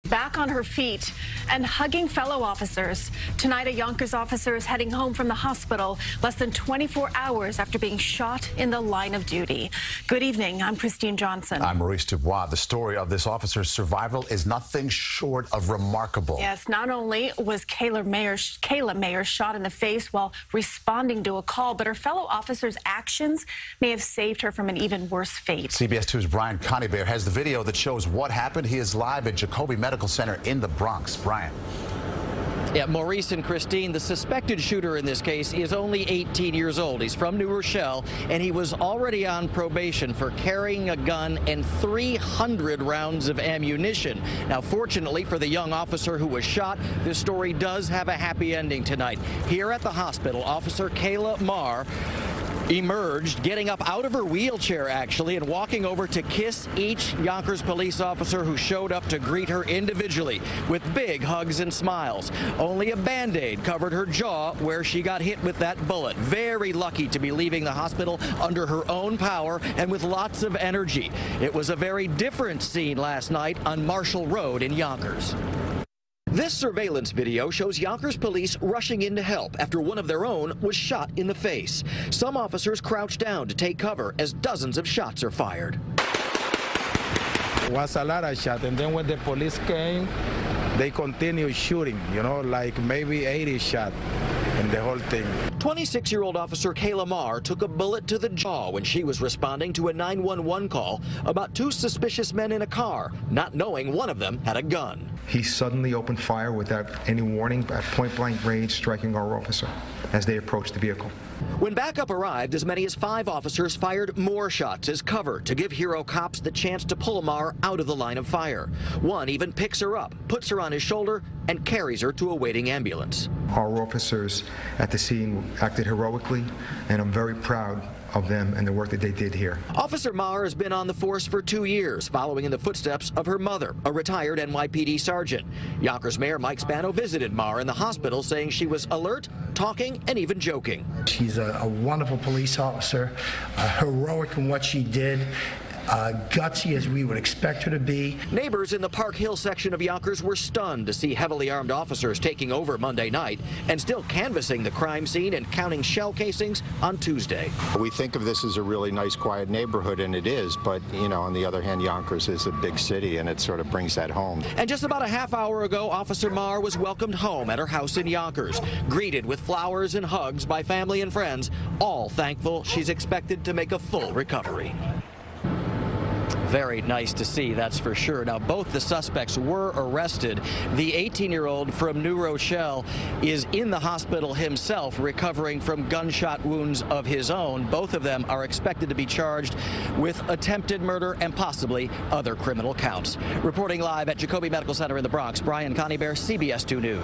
back on her feet and hugging fellow officers. Tonight, a Yonkers officer is heading home from the hospital less than 24 hours after being shot in the line of duty. Good evening. I'm Christine Johnson. I'm Maurice Dubois. The story of this officer's survival is nothing short of remarkable. Yes, not only was Kayla Maher shot in the face while responding to a call, but her fellow officers' actions may have saved her from an even worse fate. CBS 2's Conybeare has the video that shows what happened. He is live at Jacobi Medical Center in the Bronx. Brian. Yeah, Maurice and Christine, the suspected shooter in this case is only 18 years old. He's from New Rochelle, and he was already on probation for carrying a gun and 300 rounds of ammunition. Now, fortunately for the young officer who was shot, this story does have a happy ending tonight. Here at the hospital, Officer Kayla Maher emerged, getting up out of her wheelchair, actually, and walking over to kiss each Yonkers police officer who showed up to greet her individually with big hugs and smiles. Only a Band-Aid covered her jaw where she got hit with that bullet. Very lucky to be leaving the hospital under her own power and with lots of energy. It was a very different scene last night on Marshall Road in Yonkers. This surveillance video shows Yonkers police rushing in to help after one of their own was shot in the face. Some officers crouched down to take cover as dozens of shots are fired. It was a lot of shots, and then when the police came, they continued shooting, like maybe 80 shots in the whole thing. 26-year-old Officer Kayla Maher took a bullet to the jaw when she was responding to a 911 call about two suspicious men in a car, not knowing one of them had a gun. He suddenly opened fire without any warning at point-blank range, striking our officer as they approached the vehicle. When backup arrived, as many as 5 officers fired more shots as cover to give hero cops the chance to pull Maher out of the line of fire. One even picks her up, puts her on his shoulder, and carries her to a waiting ambulance. Our officers at the scene acted heroically, and I'm very proud of them and the work that they did here. Officer Maher has been on the force for 2 years, following in the footsteps of her mother, a retired NYPD sergeant. Yonkers Mayor Mike Spano visited Maher in the hospital, saying she was alert, talking, and even joking. She's a wonderful police officer, heroic in what she did. Gutsy as we would expect her to be. Neighbors in the Park Hill section of Yonkers were stunned to see heavily armed officers taking over Monday night and still canvassing the crime scene and counting shell casings on Tuesday. We think of this as a really nice, quiet neighborhood, and it is, but, on the other hand, Yonkers is a big city, and it sort of brings that home. And just about a half hour ago, Officer Maher was welcomed home at her house in Yonkers, greeted with flowers and hugs by family and friends, all thankful she's expected to make a full recovery. Very nice to see, that's for sure. Now, both the suspects were arrested. The 18-year-old from New Rochelle is in the hospital himself, recovering from gunshot wounds of his own. Both of them are expected to be charged with attempted murder and possibly other criminal counts. Reporting live at Jacobi Medical Center in the Bronx, Conybeare, CBS 2 News.